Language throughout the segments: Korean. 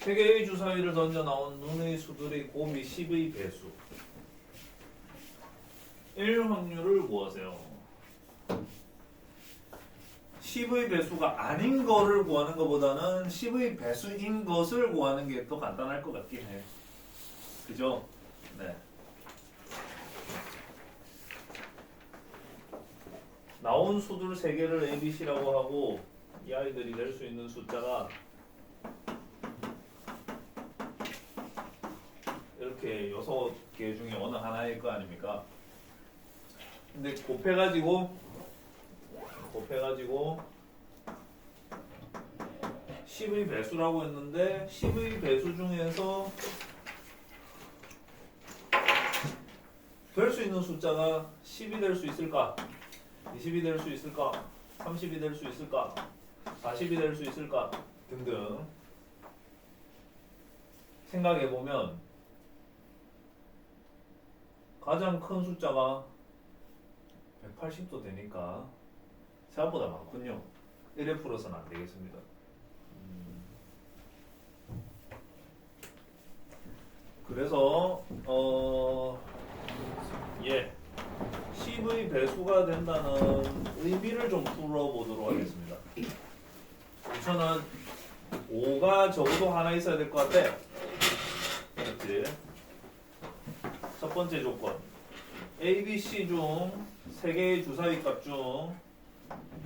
세 개의 주사위를 던져 나온 눈의 수들의 곱이 10의 배수. 1 확률을 구하세요. 10의 배수가 아닌 거를 구하는 것보다는 10의 배수인 것을 구하는 게 더 간단할 것 같긴 해. 그죠? 네. 나온 수들 3개를 ABC라고 하고 이 아이들이 낼 수 있는 숫자가 이렇게 6개 중에 어느 하나일 거 아닙니까? 근데 곱해가지고 10의 배수라고 했는데 10의 배수 중에서 될 수 있는 숫자가 10이 될 수 있을까? 20이 될 수 있을까? 30이 될 수 있을까? 40이 될 수 있을까? 등등 생각해보면 가장 큰 숫자가 180도 되니까 생각보다 많군요. 1에 풀어서는 안 되겠습니다. 그래서 10의 배수가 된다는 의미를 좀 풀어보도록 하겠습니다. 우선은 5가 적어도 하나 있어야 될 것 같아. 그렇지? 첫 번째 조건 A, B, C 중 3개의 주사위 값 중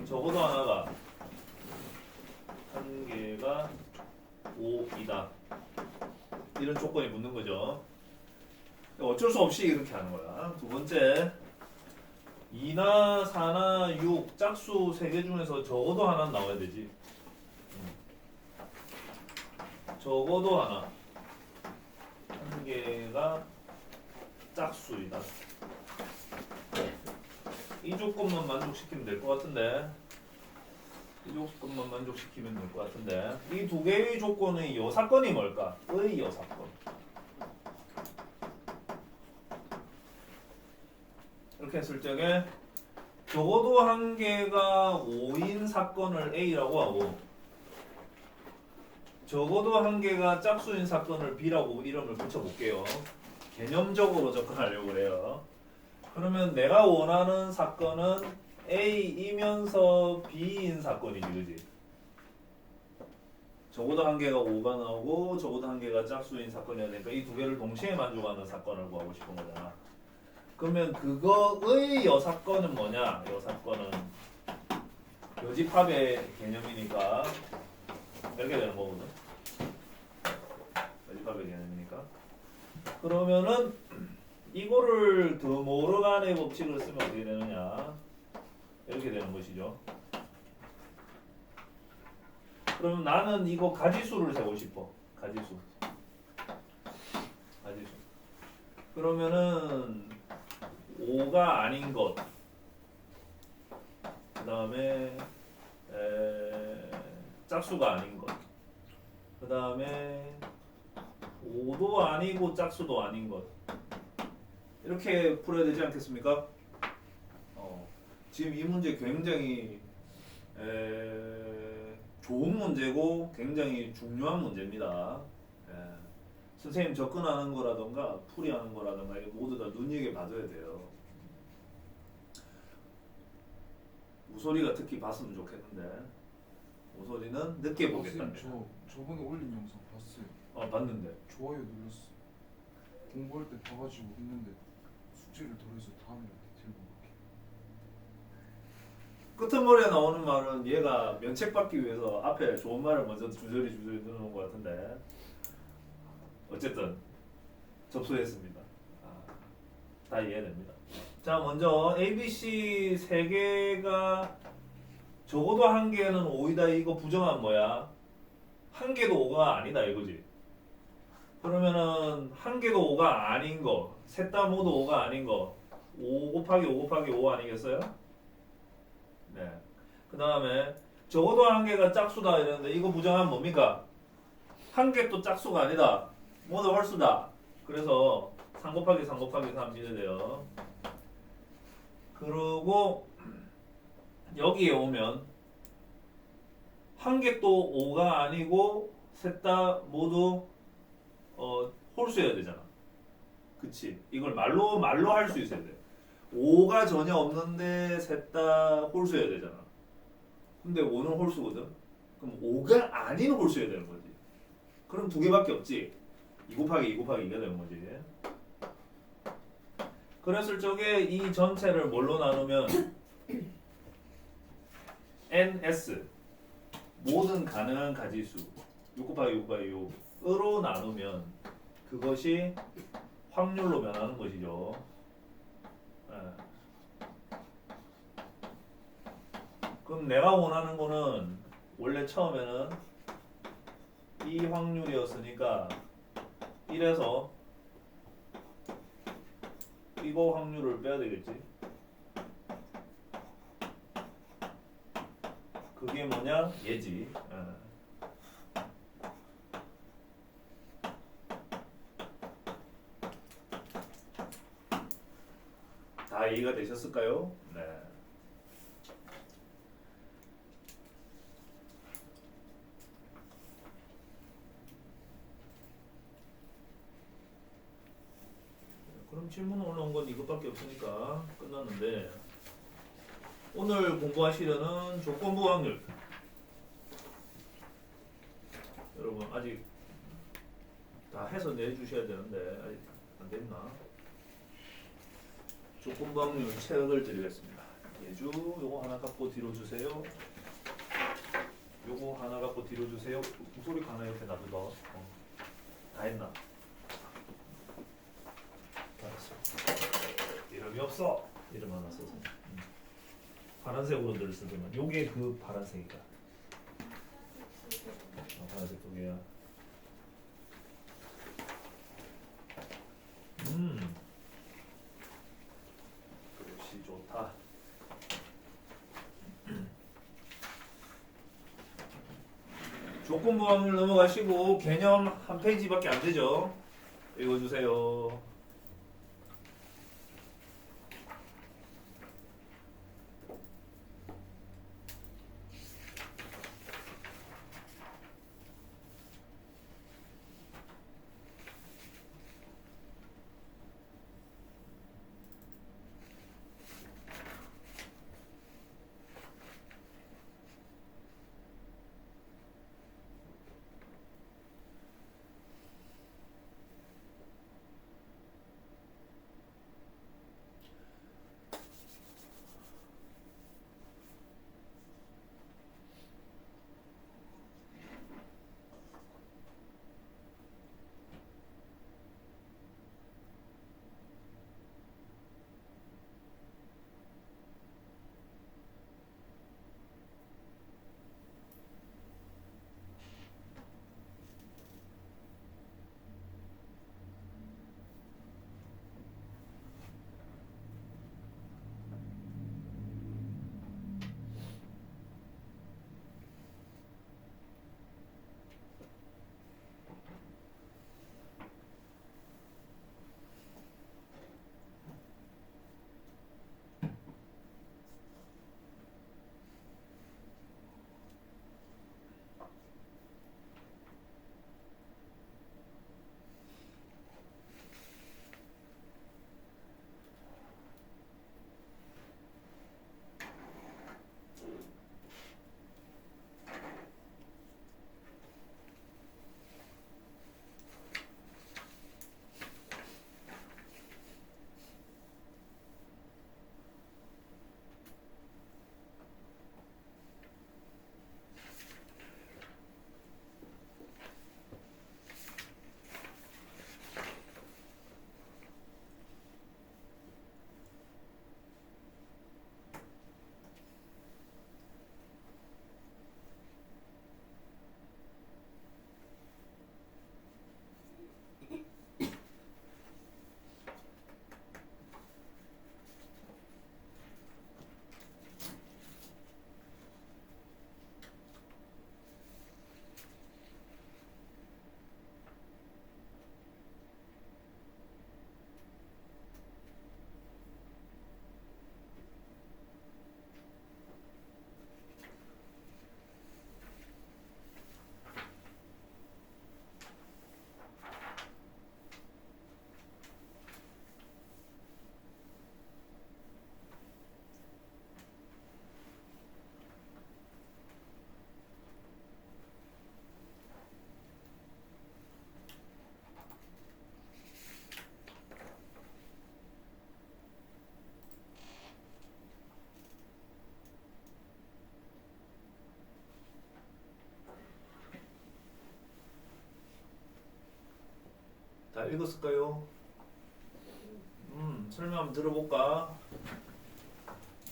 적어도 하나가 한 개가 5이다. 이런 조건이 붙는 거죠. 어쩔 수 없이 이렇게 하는 거야. 두 번째 2나 4나 6 짝수 3개 중에서 적어도 하나 나와야 되지. 적어도 하나 한 개가 짝수이다. 이 조건만 만족시키면 될 것 같은데 이 조건만 만족시키면 될 것 같은데 이 두 개의 조건의 여사건이 뭘까? 의 여사건. 이렇게 했을 적에 적어도 한 개가 5인 사건을 A라고 하고 적어도 한 개가 짝수인 사건을 B라고 이름을 붙여볼게요. 개념적으로 접근하려고 그래요. 그러면 내가 원하는 사건은 A이면서 B인 사건이지, 그지? 적어도 한 개가 5가 나오고 적어도 한 개가 짝수인 사건이어야 되니까 이 두 개를 동시에 만족하는 사건을 구하고 싶은 거잖아. 그러면 그거의 여사건은 뭐냐? 여사건은 여집합의 개념이니까 이렇게 되는 거거든. 여집합의 개념이니까. 그러면은 이거를 드모르간의 법칙을 쓰면 어떻게 되느냐? 이렇게 되는 것이죠. 그러면 나는 이거 가지수를 세고 싶어. 가지수. 그러면은 5가 아닌 것. 그 다음에 짝수가 아닌 것. 그 다음에 5도 아니고 짝수도 아닌 것. 이렇게 풀어야 되지 않겠습니까? 지금 이 문제 굉장히 좋은 문제고 굉장히 중요한 문제입니다. 선생님 접근하는 거라던가 풀이하는 거라던가 이게 모두 다 눈여겨봐줘야 돼요. 우소리가 특히 봤으면 좋겠는데 우소리는 늦게 보겠다는 선생님 저번에 올린 영상 봤어요. 봤는데 좋아요 눌렀어. 공부할 때 봐가지고 했는데 숙제를 덜해서 다음에 이렇게 들고 갈게. 끄트머리에 나오는 말은 얘가 면책받기 위해서 앞에 좋은 말을 먼저 주저리 넣어놓은 것 같은데 어쨌든 접수했습니다. 다 이해됩니다. 자, 먼저 ABC 3개가 적어도 한 개는 5이다. 이거 부정한 뭐야? 한 개도 5가 아니다 이거지. 그러면은 한 개도 5가 아닌 거, 셋 다 모두 5가 아닌 거, 5 곱하기 5 곱하기 5 아니겠어요? 네. 그 다음에 적어도 한 개가 짝수다 이랬는데 이거 부정하면 뭡니까? 한 개 또 짝수가 아니다. 모두 홀수다. 그래서 3 곱하기 3 곱하기 3 이래 돼요. 그리고 여기에 오면 한 개 또 5가 아니고 셋 다 모두 홀수여야 되잖아. 그치? 이걸 말로 할 수 있어야 돼. 5가 전혀 없는데 셋 다 홀수여야 되잖아. 근데 5는 홀수거든. 그럼 5가 아닌 홀수여야 되는 거지. 그럼 두 개밖에 없지. 2 곱하기 2 곱하기 2가 되는 거지. 그랬을 적에 이 전체를 뭘로 나누면 ns 모든 가능한 가지수 6 곱하기 6 곱하기 6으로 나누면 그것이 확률로 변하는 것이죠. 예. 그럼 내가 원하는 거는 원래 처음에는 이 확률이었으니까 1에서 이거 확률을 빼야 되겠지. 그게 뭐냐? 얘지. 예. 다 이해가 되셨을까요? 네. 그럼 질문 올라온 건 이것밖에 없으니까 끝났는데 오늘 공부하시려는 조건부 확률 여러분 아직 다 해서 내주셔야 되는데 아직 안 됐나? 조건부 확률 체크를 드리겠습니다. 예주 요거 하나 갖고 뒤로 주세요. 요거 하나 갖고 뒤로 주세요. 소리 하나 옆에 놔둬. 다 했나? 알았어. 이름이 없어. 이름 하나 써서. 파란색으로 늘 쓰더만. 요게 그 파란색이다. 파란색 두 개야. 역시 좋다. 조건부 확률 넘어가시고 개념 한 페이지밖에 안 되죠. 읽어주세요. 읽었을까요? 설명 한번 들어볼까?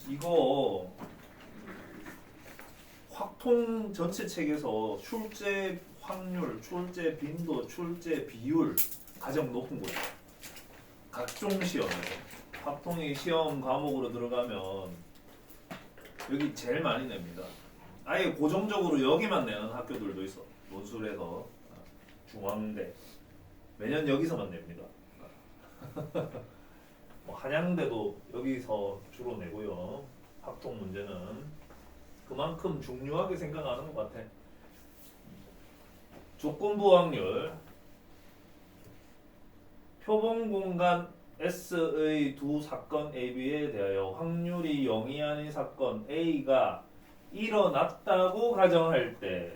이거 확통 전체 책에서 출제 확률, 출제 빈도, 출제 비율 가장 높은 거예요. 각종 시험에서 확통이 시험 과목으로 들어가면 여기 제일 많이 냅니다. 아예 고정적으로 여기만 내는 학교들도 있어. 논술에서 중앙대 매년 여기서만 냅니다. 뭐 한양대도 여기서 주로 내고요. 확통 문제는 그만큼 중요하게 생각하는 것 같아. 조건부 확률 표본 공간 S의 두 사건 AB에 대하여 확률이 0이 아닌 사건 A가 일어났다고 가정할 때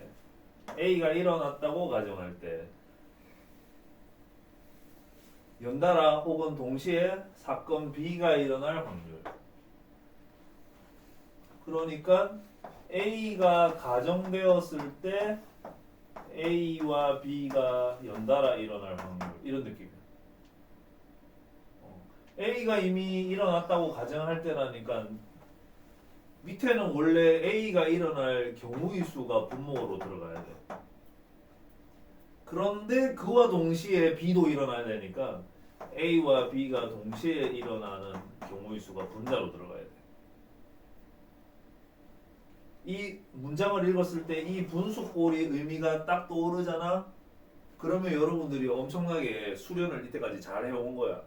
연달아 혹은 동시에 사건 B가 일어날 확률. 그러니까 A가 가정되었을 때 A와 B가 연달아 일어날 확률 이런 느낌이야. A가 이미 일어났다고 가정할 때라니까 밑에는 원래 A가 일어날 경우의 수가 분모로 들어가야 돼. 그런데 그와 동시에 B도 일어나야 되니까 A와 B가 동시에 일어나는 경우의 수가 분자로 들어가야 돼. 이 문장을 읽었을 때 이 분수꼴의 의미가 딱 떠오르잖아? 그러면 여러분들이 엄청나게 수련을 이때까지 잘 해온 거야.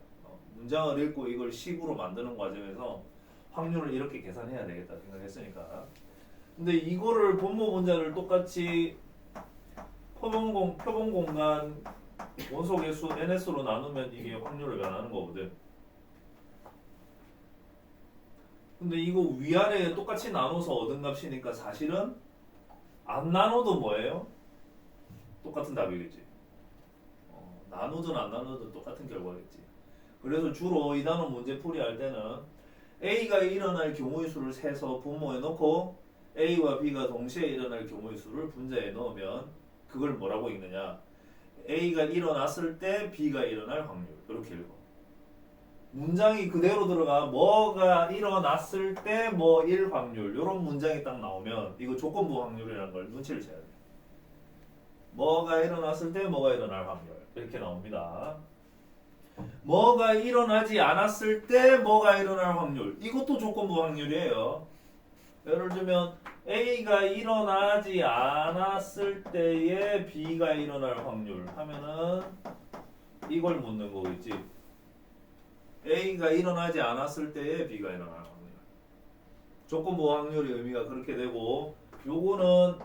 문장을 읽고 이걸 식으로 만드는 과정에서 확률을 이렇게 계산해야 되겠다 생각했으니까. 근데 이거를 분모 분자를 똑같이 표본 공간 원소 개수 NS로 나누면 이게 확률을 변하는 거거든. 근데 이거 위아래 똑같이 나눠서 얻은 값이니까 사실은 안 나눠도 뭐예요? 똑같은 답이겠지. 나누든 안 나누든 똑같은 결과겠지. 그래서 주로 이 단원 문제풀이 할 때는 A가 일어날 경우의 수를 세서 분모에 넣고 A와 B가 동시에 일어날 경우의 수를 분자에 넣으면 그걸 뭐라고 읽느냐? A가 일어났을 때 B가 일어날 확률 이렇게 읽어. 문장이 그대로 들어가 뭐가 일어났을 때 뭐일 확률 이런 문장이 딱 나오면 이거 조건부 확률이라는 걸 눈치를 채야 돼. 뭐가 일어났을 때 뭐가 일어날 확률 이렇게 나옵니다. 뭐가 일어나지 않았을 때 뭐가 일어날 확률 이것도 조건부 확률이에요. 예를 들면 A가 일어나지 않았을 때에 B가 일어날 확률 하면은 이걸 묻는 거겠지. A가 일어나지 않았을 때에 B가 일어날 확률. 조건부 확률의 의미가 그렇게 되고 요거는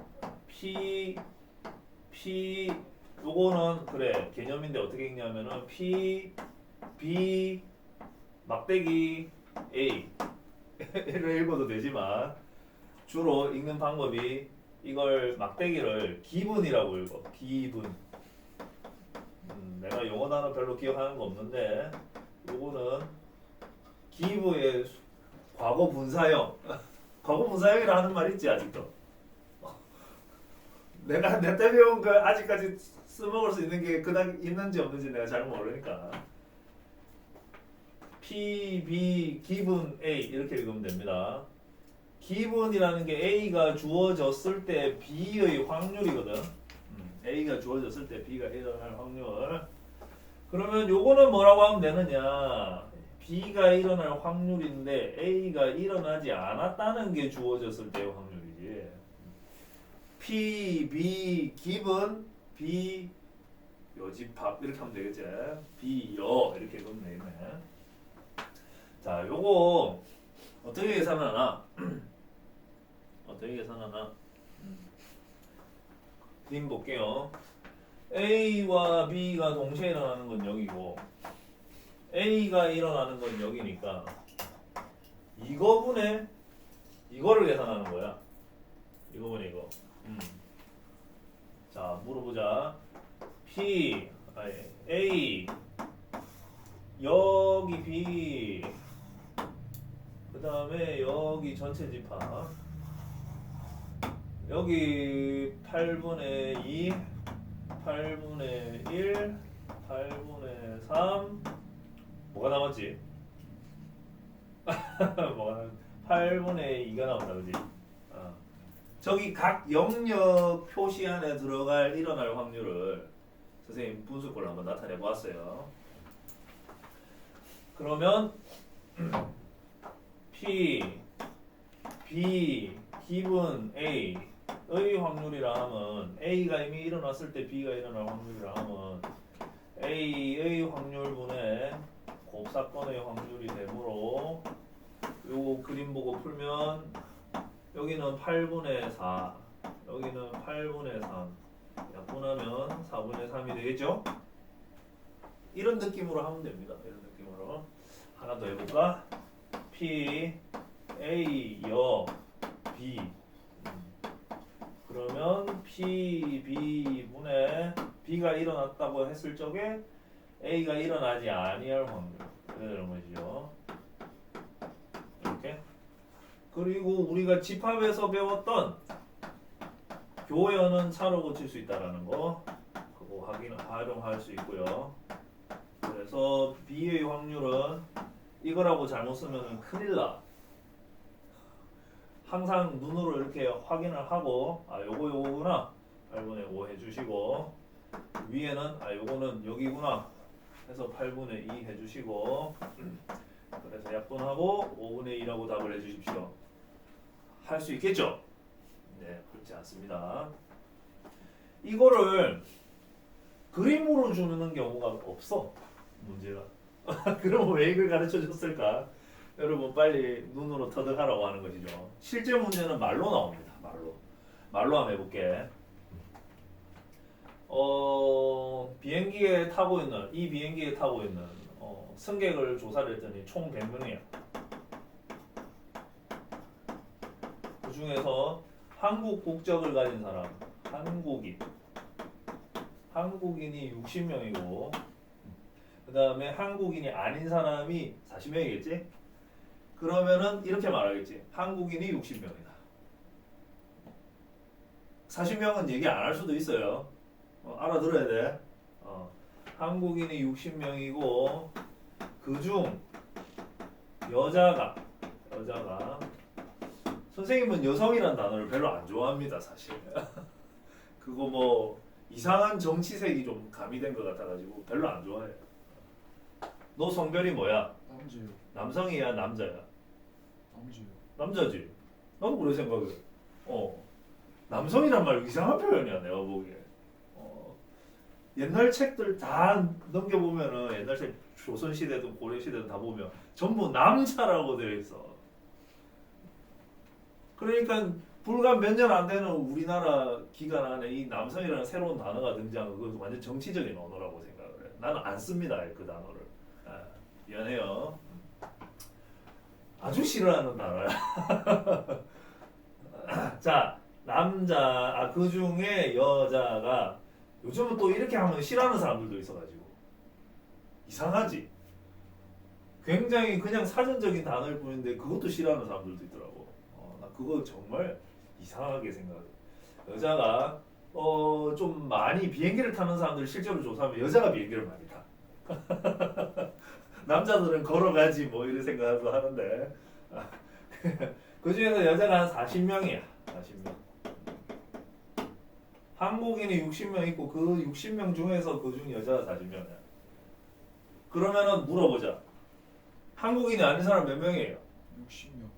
요거는 그래 개념인데 어떻게 읽냐면은 P, B, 막대기 A 를 읽어도 되지만 주로 읽는 방법이 이걸 막대기를 기분이라고 읽어. 기분. 내가 영어 단어 별로 기억하는 거 없는데 요거는 기부의 과거 분사형. 과거 분사형이라 하는 말 있지 아직도. 내가 내 때 배운 거 아직까지 써먹을 수 있는 게 그닥 있는지 없는지 내가 잘 모르니까. P, B, 기분 A 이렇게 읽으면 됩니다. 기분이라는 게 A가 주어졌을 때 B의 확률이거든. A가 주어졌을 때 B가 일어날 확률. 그러면 요거는 뭐라고 하면 되느냐? B가 일어날 확률인데 A가 일어나지 않았다는 게 주어졌을 때의 확률이지. P, B, 기분, B, 여집합 이렇게 하면 되겠지. B, 여 이렇게 읽으면 되겠네. 자, 요거 어떻게 계산하나? 어떻게 계산하나? 그림 볼게요. A와 B가 동시에 일어나는 건 여기고 A가 일어나는 건 여기니까 이거분에 이거를 계산하는 거야. 이거분에 이거. 자, 물어보자. A 여기 B 그 다음에 여기 전체 집합 여기 8분의 2 8분의 1 8분의 3 뭐가 남았지? 뭐가 남 8분의 2가 나온다 그지? 저기 각 영역 표시 안에 들어갈 일어날 확률을 선생님 분수꼴로 한번 나타내 보았어요. 그러면 P, B, 기분 A의 확률이라 하면 A가 이미 일어났을 때 B가 일어날 확률이라 하면 A의 확률분의 곱사건의 확률이 되므로 요 그림 보고 풀면 여기는 8분의 4 여기는 8분의 3 약분하면 4분의 3이 되겠죠? 이런 느낌으로 하면 됩니다. 이런 느낌으로 하나 더 해볼까? P, A, 여, B 그러면 P, B 분의 B가 일어났다고 했을 적에 A가 일어나지 아니할 확률 이런 거죠. 이렇게 그리고 우리가 집합에서 배웠던 교연은 차로 고칠 수 있다라는 거 그거 활용할 수 있고요. 그래서 B의 확률은 이거라고 잘못 쓰면 큰일 나. 항상 눈으로 이렇게 확인을 하고 요거구나 8분의 5 해주시고 위에는 요거는 여기구나 해서 8분의 2 해주시고 그래서 약분하고 5분의 2라고 답을 해주십시오. 할 수 있겠죠? 네, 그렇지 않습니다. 이거를 그림으로 주는 경우가 없어 문제가. 그럼 왜 이걸 가르쳐 줬을까? 여러분 빨리 눈으로 터득하라고 하는 것이죠. 실제 문제는 말로 나옵니다. 말로 한번 해볼게. 비행기에 타고 있는 이 비행기에 타고 있는 승객을 조사를 했더니 총 100명이야. 그 중에서 한국 국적을 가진 사람 한국인이 60명이고 그 다음에 한국인이 아닌 사람이 40명이겠지? 그러면은 이렇게 말하겠지. 한국인이 60명이다. 40명은 얘기 안 할 수도 있어요. 알아들어야 돼. 한국인이 60명이고 그중 여자가 선생님은 여성이란 단어를 별로 안 좋아합니다. 사실. 그거 뭐 이상한 정치색이 좀 가미된 것 같아가지고 별로 안 좋아해. 너 성별이 뭐야? 남자요. 남성이야 남자야? 남자요. 남자지. 나도 그래 생각해. 남성이란 말 이상한 표현이야 내가 보기에. 옛날 책들 다 넘겨보면은 옛날 책 조선시대든 고려시대든 다 보면 전부 남자라고 되어 있어. 그러니까 불과 몇 년 안 되는 우리나라 기간 안에 이 남성이라는 새로운 단어가 등장하고 그건 완전 정치적인 언어라고 생각을 해. 나는 안 씁니다 그 단어를. 미안해요. 아주 싫어하는 단어야. 자 남자 그 중에 여자가 요즘은 또 이렇게 하면 싫어하는 사람들도 있어가지고 이상하지. 굉장히 그냥 사전적인 단어일 뿐인데 그것도 싫어하는 사람들도 있더라고. 나 그거 정말 이상하게 생각해. 여자가 좀 많이 비행기를 타는 사람들 실제로 조사하면 여자가 비행기를 많이 타. 남자들은 걸어가지 뭐 이런 생각도 하는데 그 중에서 여자가 한 40명이야. 40명. 한국인이 60명 있고 그 60명 중에서 그중 여자가 40명이야. 그러면은 물어보자. 한국인이 아닌 사람 몇 명이에요? 60명.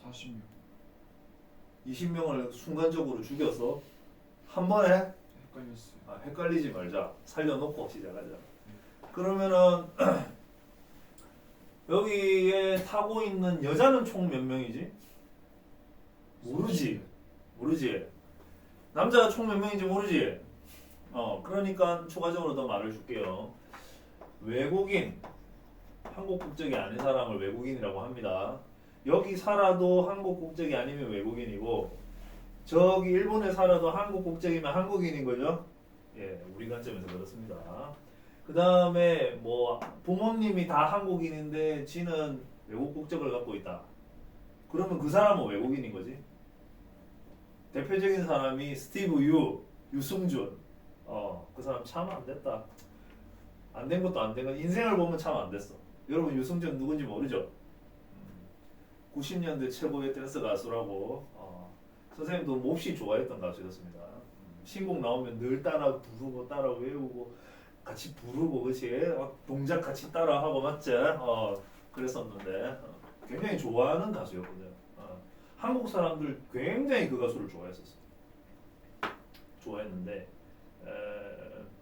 40명. 20명을 순간적으로 죽였어. 한 번에 헷갈렸어요. 헷갈리지 말자. 살려놓고 시작하자. 그러면은 여기에 타고 있는 여자는 총 몇 명이지? 모르지. 남자가 총 몇 명인지 모르지. 그러니까 추가적으로 더 말을 줄게요. 외국인, 한국 국적이 아닌 사람을 외국인이라고 합니다. 여기 살아도 한국 국적이 아니면 외국인이고 저기 일본에 살아도 한국 국적이면 한국인인 거죠. 예, 우리 관점에서 그렇습니다. 그 다음에 뭐 부모님이 다 한국인인데 지는 외국 국적을 갖고 있다. 그러면 그 사람은 외국인인 거지. 대표적인 사람이 스티브 유승준. 그 사람 참 안 됐다. 안 된 것도 안 된 건 인생을 보면 참 안 됐어. 여러분 유승준 누군지 모르죠? 90년대 최고의 댄스 가수라고 선생님도 몹시 좋아했던 가수였습니다. 신곡 나오면 늘 따라 부르고 따라 외우고 같이 부르고 그치? 동작 같이 따라 하고 맞지? 그랬었는데 굉장히 좋아하는 가수였거든. 한국 사람들 굉장히 그 가수를 좋아했었어. 좋아했는데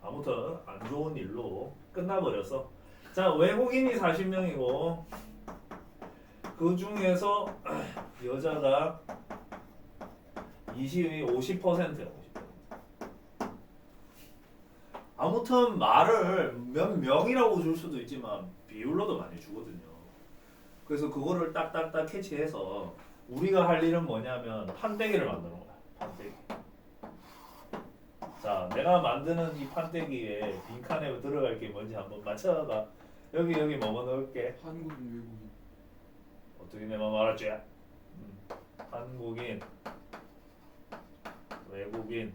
아무튼 안 좋은 일로 끝나버렸어. 자 외국인이 40명이고 그 중에서 여자가 50%야. 아무튼 말을 몇 명이라고 줄 수도 있지만 비율로도 많이 주거든요. 그래서 그거를 딱딱딱 캐치해서 우리가 할 일은 뭐냐면 판때기를 만드는 거야. 판때기. 자, 내가 만드는 이 판때기에 빈칸에 들어갈 게 뭔지 한번 맞춰봐. 여기 뭐뭐 넣을게. 한국인 외국인. 어떻게 내가 말할지. 한국인, 외국인.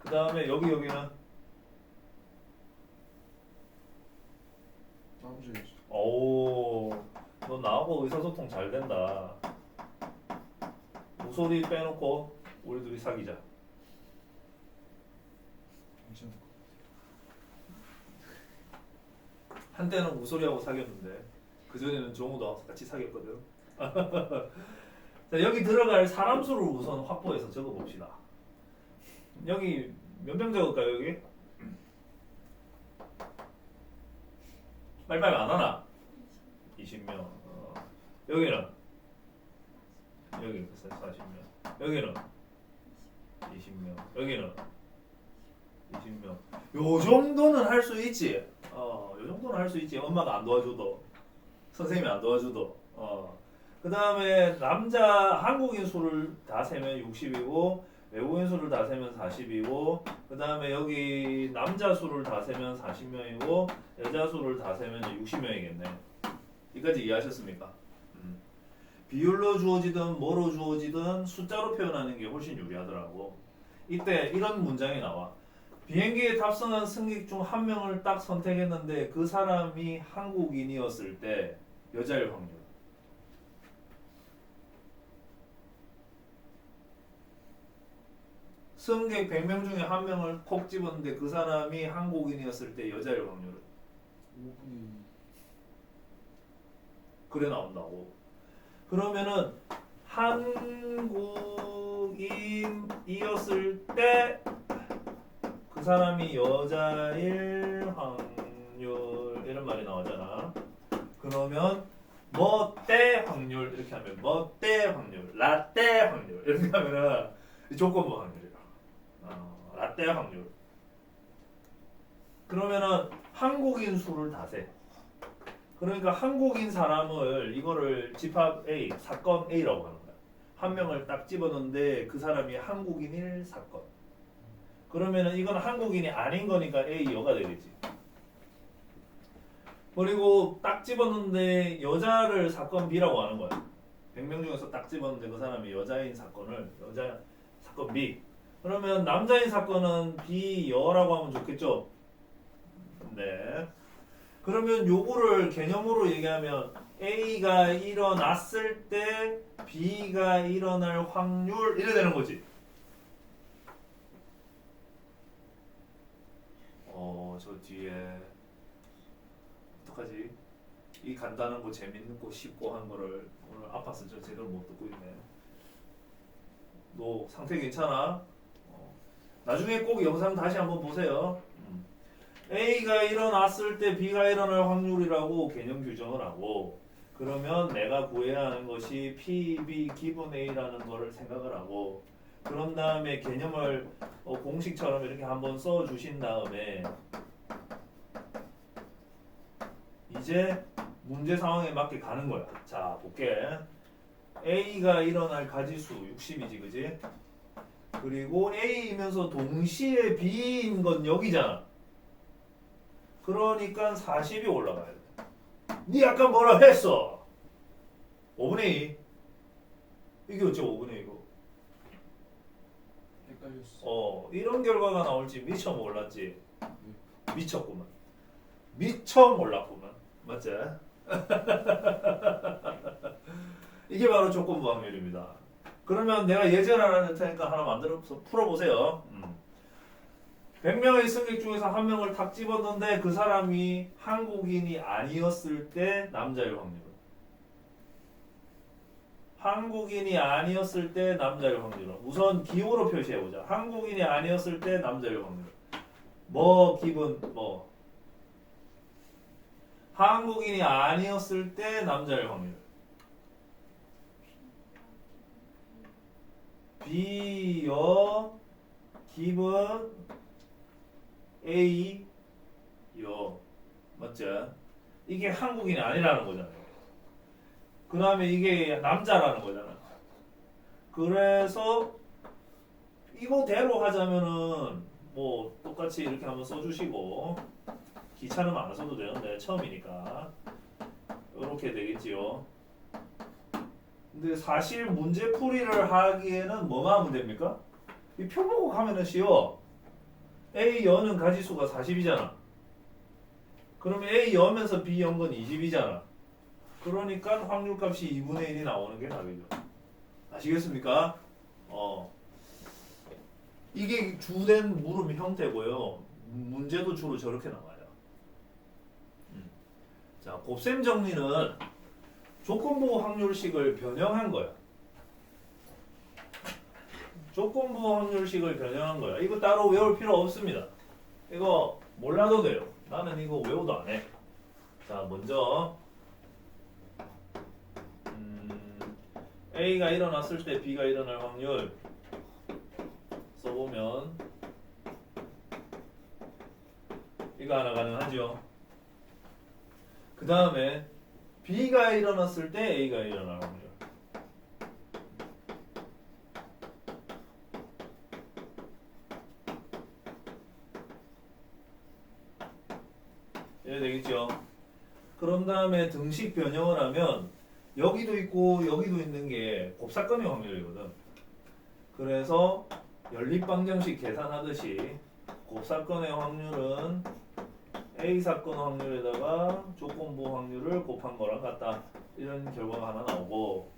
그 다음에 여기는 남자야지. 오, 너 나하고 의사소통 잘 된다. 우소리 빼놓고 우리 둘이 사귀자. 괜찮을 것 한때는 우소리하고 사귀었는데 그 전에는 정우도 같이 사귀었거든. 자, 여기 들어갈 사람 수를 우선 확보해서 적어봅시다. 여기 몇 명 적을까요 여기? 빨리빨리 안 하나? 20명. 여기는? 여기 40명. 여기는? 20명. 여기는? 20명. 요 정도는 할 수 있지. 요 정도는 할 수 있지. 엄마가 안 도와줘도, 선생님이 안 도와줘도. 그 다음에 남자 한국인 수를 다 세면 60이고 외국인 수를 다 세면 40이고 그 다음에 여기 남자 수를 다 세면 40명이고 여자 수를 다 세면 60명이겠네. 여기까지 이해하셨습니까? 비율로 주어지든 뭐로 주어지든 숫자로 표현하는 게 훨씬 유리하더라고. 이때 이런 문장이 나와. 비행기에 탑승한 승객 중 한 명을 딱 선택했는데 그 사람이 한국인이었을 때 여자일 확률. 승객 100명 중에 한 명을 콕 집었는데 그 사람이 한국인이었을 때 여자일 확률은 5분의 2. 그래 나온다고. 그러면은 한국인이었을 때 그 사람이 여자일 확률 이런 말이 나오잖아. 그러면 뭐 때 확률 이렇게 하면 뭐 때 확률, 라떼 확률 이렇게 하면은 조건부 확률이야. 라떼 확률. 그러면은 한국인 수를 다 세. 그러니까 한국인 사람을 이거를 집합 A, 사건 A라고 하는 거야. 한 명을 딱 집어넣는데 그 사람이 한국인일 사건. 그러면은 이건 한국인이 아닌 거니까 A여가 되겠지. 그리고 딱 집었는데 여자를 사건 B라고 하는 거야. 100명 중에서 딱 집었는데 그 사람이 여자인 사건을 여자 사건 B. 그러면 남자인 사건은 B여라고 하면 좋겠죠. 네. 그러면 요거를 개념으로 얘기하면 A가 일어났을 때 B가 일어날 확률 이래 되는 거지. 저 뒤에 어떡하지? 이 간단한 거 재밌는 거 쉽고 한 거를 오늘 아파서 저 제대로 못 듣고 있네. 너 상태 괜찮아? 나중에 꼭 영상 다시 한번 보세요. A가 일어났을 때 B가 일어날 확률이라고 개념 규정을 하고 그러면 내가 구해야 하는 것이 PB 기분 A라는 거를 생각을 하고 그런 다음에 개념을 공식처럼 이렇게 한번 써 주신 다음에 이제 문제 상황에 맞게 가는 거야. 자, 볼게. A가 일어날 가지수 60이지, 그지? 그리고 A이면서 동시에 B인 건 여기잖아. 그러니까 40이 올라가야 돼. 니 아까 뭐라 했어? 5분의 2. 이게 어째 5분의 2고? 헷갈렸어. 이런 결과가 나올지 미처 몰랐지. 미쳤구만. 미쳐 몰랐구만. 맞지? 이게 바로 조건부 확률입니다. 그러면 내가 예제를 하나 낼 테니까 하나 만들어서 풀어보세요. 100명의 승객 중에서 한 명을 탁 집었는데 그 사람이 한국인이 아니었을 때 남자일 확률은? 한국인이 아니었을 때 남자일 확률은? 우선 기호로 표시해보자. 한국인이 아니었을 때 남자일 확률. 뭐 기분 뭐 한국인이 아니었을 때 남자일 확률. B여 기분 A 요 맞지? 이게 한국인이 아니라는 거잖아요. 그 다음에 이게 남자라는 거잖아. 그래서 이거대로 하자면은 뭐 똑같이 이렇게 한번 써주시고 귀찮으면 안 써도 되는데 처음이니까 이렇게 되겠지요. 근데 사실 문제 풀이를 하기에는 뭐만 하면 됩니까? 이 표 보고 가면은 쉬워. A 여는 가지수가 40이잖아. 그러면 A 여면서 B 연 건 20이잖아. 그러니까 확률값이 2분의 1이 나오는 게 답이죠. 아시겠습니까? 이게 주된 물음 형태고요. 문제도 주로 저렇게 나와요. 자, 곱셈 정리는 조건부 확률식을 변형한 거야. 조건부 확률식을 변형한 거야. 이거 따로 외울 필요 없습니다. 이거 몰라도 돼요. 나는 이거 외우도 안 해. 자, 먼저 A가 일어났을 때 B가 일어날 확률 써보면 이거 하나 가능하죠. 그 다음에 B가 일어났을 때 A가 일어날 확률. 이래 되겠죠. 그런 다음에 등식 변형을 하면 여기도 있고 여기도 있는 게 곱사건의 확률이거든. 그래서 연립방정식 계산하듯이 곱사건의 확률은 A사건 확률에다가 조건부 확률을 곱한 거랑 같다. 이런 결과가 하나 나오고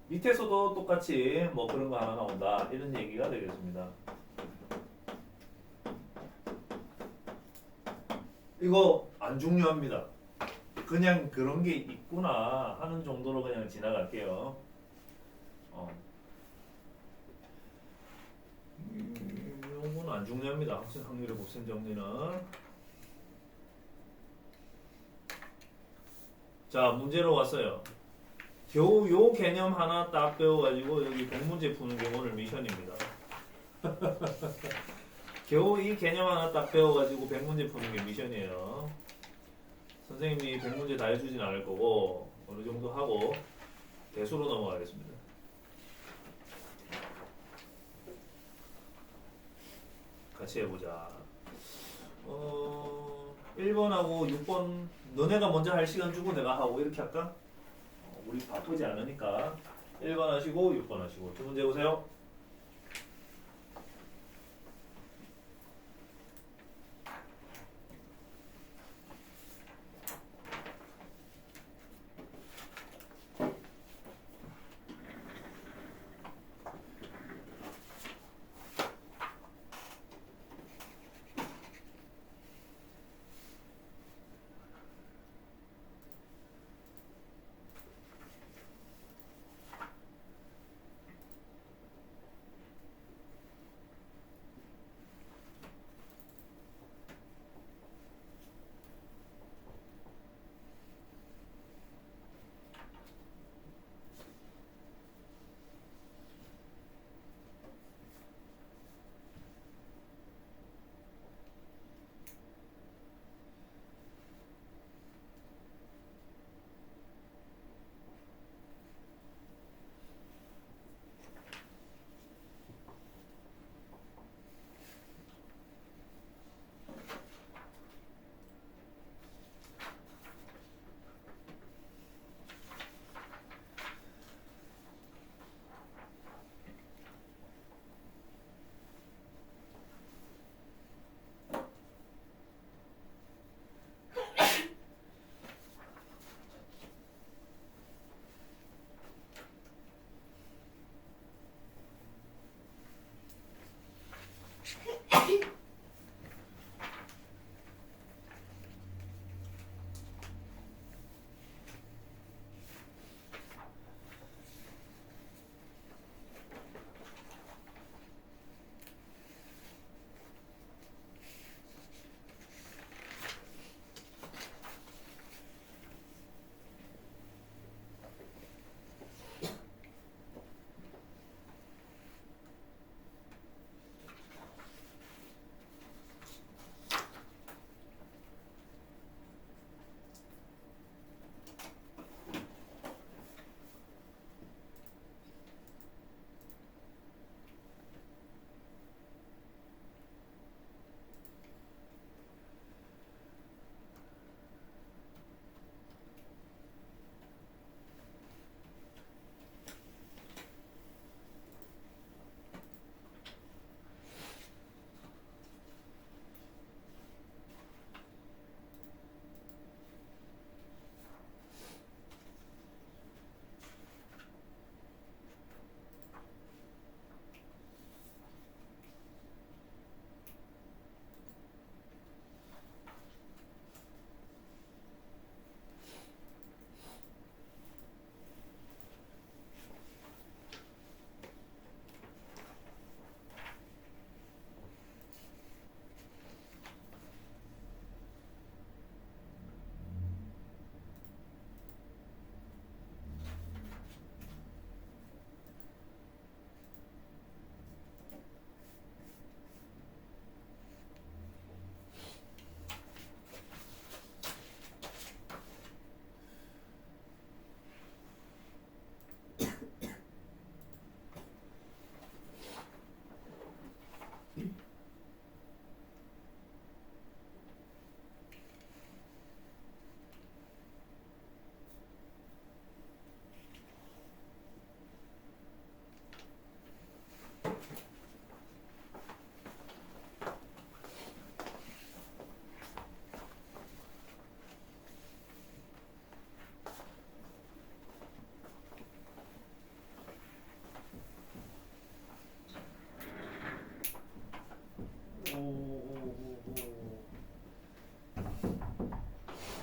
밑에서도 똑같이 뭐 그런 거 하나 나온다. 이런 얘기가 되겠습니다. 이거 안 중요합니다. 그냥 그런 게 있구나 하는 정도로 그냥 지나갈게요. 이건 안 중요합니다. 확률의 곱셈 정리는. 자, 문제로 왔어요. 겨우 요 개념 하나 딱 배워가지고 여기 100문제 푸는 게 오늘 미션입니다. 겨우 이 개념 하나 딱 배워가지고 100문제 푸는 게 미션이에요. 선생님이 100문제 다 해주진 않을 거고 어느 정도 하고 대수로 넘어가겠습니다. 같이 해보자. 1번하고 6번 너네가 먼저 할 시간 주고 내가 하고 이렇게 할까? 우리 바쁘지 않으니까 1번 하시고 6번 하시고 두 문제 보세요.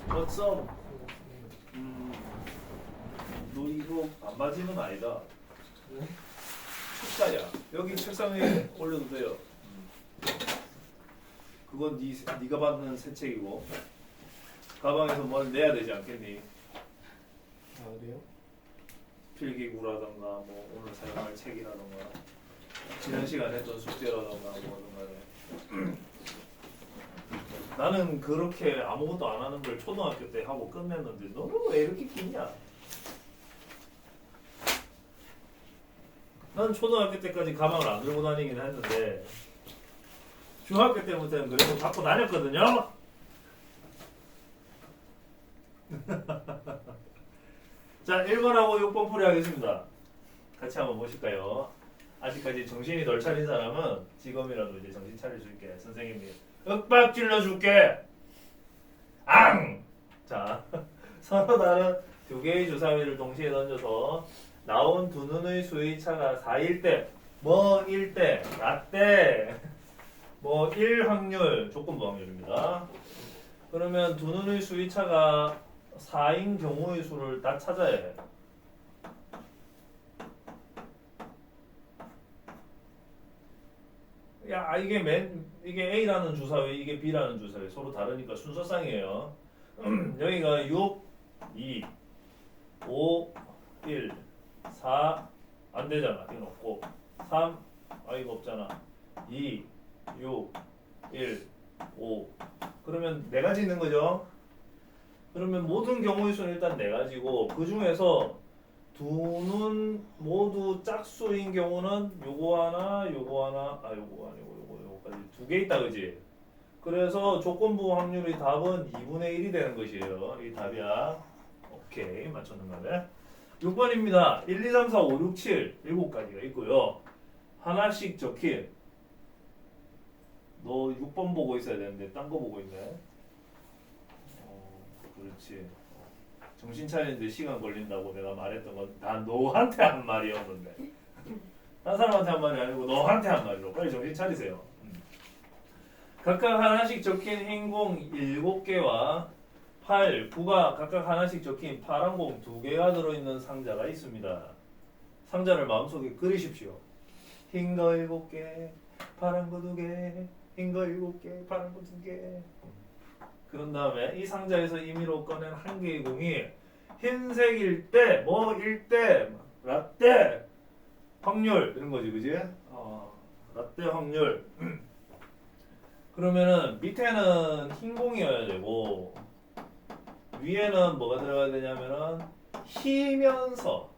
What's up? 너 이거 반바지는 아니다. 책자야. 여기 책상 위에 올려도 돼요. 그건 네가 받는 새 책이고 가방에서 뭘 내야 되지 않겠니? 아 그래요? 필기구라던가 뭐 오늘 사용할 책이라던가 지난 시간에 했던 숙제라던가 뭐든 간에 나는 그렇게 아무것도 안 하는 걸 초등학교 때 하고 끝냈는데 너는 왜 이렇게 끼냐? 난 초등학교 때까지 가방을 안 들고 다니긴 했는데 중학교 때부터는 그래도 갖고 다녔거든요. 자, 1번하고 6번 풀이하겠습니다. 같이 한번 보실까요? 아직까지 정신이 덜 차린 사람은 지금이라도 이제 정신 차릴 수 있게 선생님이 윽박 질러줄게. 앙! 자, 서로 다른 두 개의 주사위를 동시에 던져서 나온 두 눈의 수의 차가 4일 때, 뭐일 때, 라떼, 뭐 1 확률, 조건부 확률입니다. 그러면 두 눈의 수의 차가 4인 경우의 수를 다 찾아야 해. 야, 이게 A라는 주사위, 이게 B라는 주사위 서로 다르니까 순서상이에요. 여기가 6, 2, 5, 1, 4, 안 되잖아. 이건 없고. 3, 이거 없잖아. 2, 6, 1, 5. 그러면 네 가지 있는 거죠. 그러면 모든 경우의 수는 일단 네 가지고 그 중에서 두 눈 모두 짝수인 경우는 요거 하나, 요거 하나, 요거 아니고 요거까지 두 개 있다, 그지? 그래서 조건부 확률의 답은 2분의 1이 되는 것이에요. 이 답이야. 오케이, 맞췄는 거네. 6번입니다. 1, 2, 3, 4, 5, 6, 7 7가지가 있고요. 하나씩 적힌 너 6번 보고 있어야 되는데 딴 거 보고 있네. 그렇지. 정신 차리는데 시간 걸린다고 내가 말했던 건 다 너한테 한 말이었는데 딴 사람한테 한 말이 아니고 너한테 한 말이로 빨리 정신 차리세요. 각각 하나씩 적힌 흰 공 7개와 8, 9가 각각 하나씩 적힌 파란 공 2개가 들어있는 상자가 있습니다. 상자를 마음속에 그리십시오. 흰 거 7개, 파란 거 2개, 흰 거 7개, 파란 거 2개. 그런 다음에 이 상자에서 임의로 꺼낸 한 개의 공이 흰색일 때, 뭐일 때, 라떼 확률 이런 거지, 그지? 라떼 확률. 그러면은 밑에는 흰 공이어야 되고 위에는 뭐가 들어가야 되냐면은 희면서,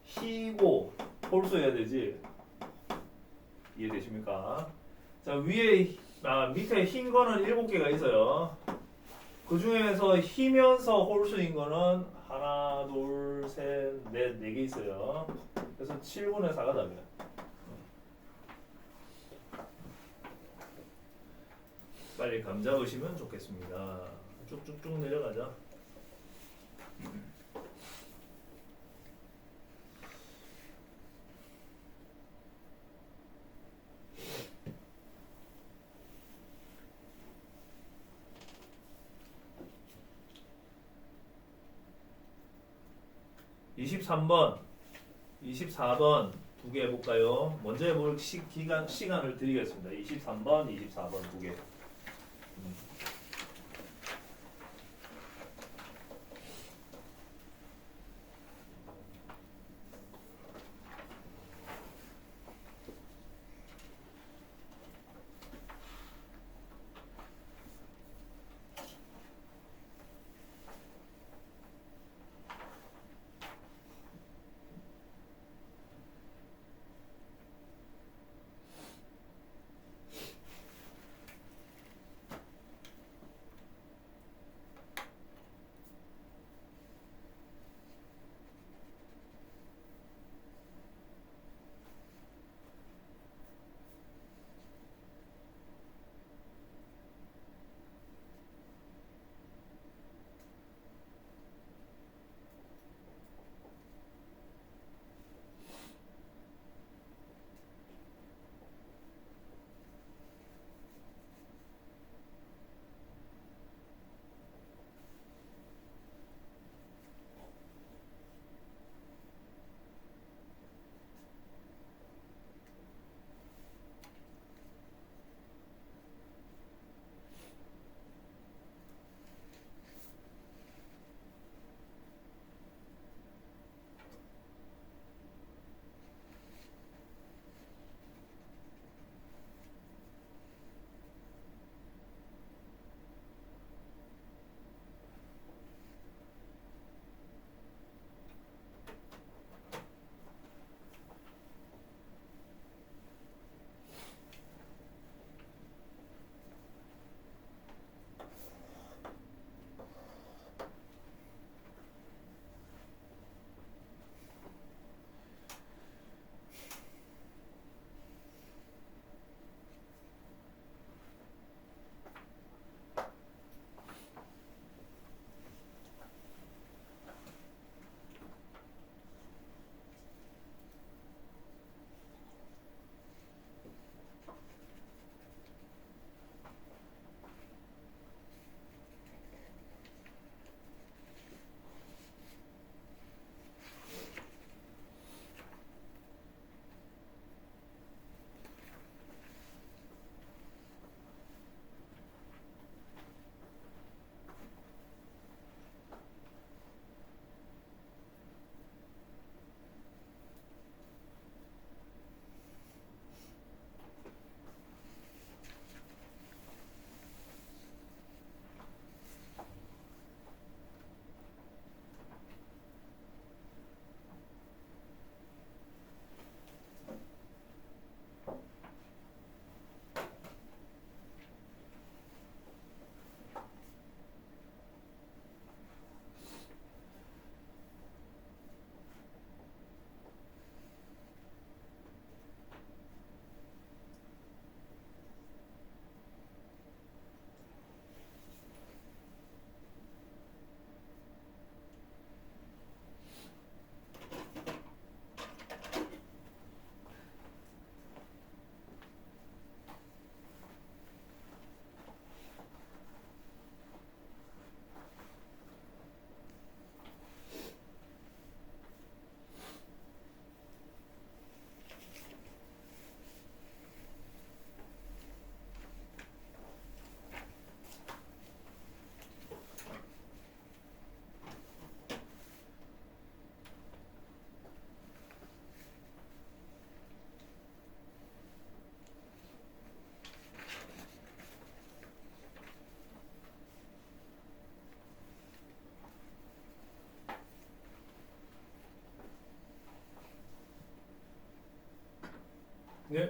희고 홀수해야 되지. 이해되십니까? 자, 밑에 흰 거는 7개가 있어요. 그 중에서 희면서 홀수인 거는 하나, 둘, 셋, 넷, 4개 있어요. 그래서 7분의 4가 답이야. 빨리 감 잡으시면 좋겠습니다. 쭉쭉쭉 내려가자. (23번) 24번 두 개 해볼까요? 먼저 해볼 시간을 드리겠습니다. 23번, 24번 두 개.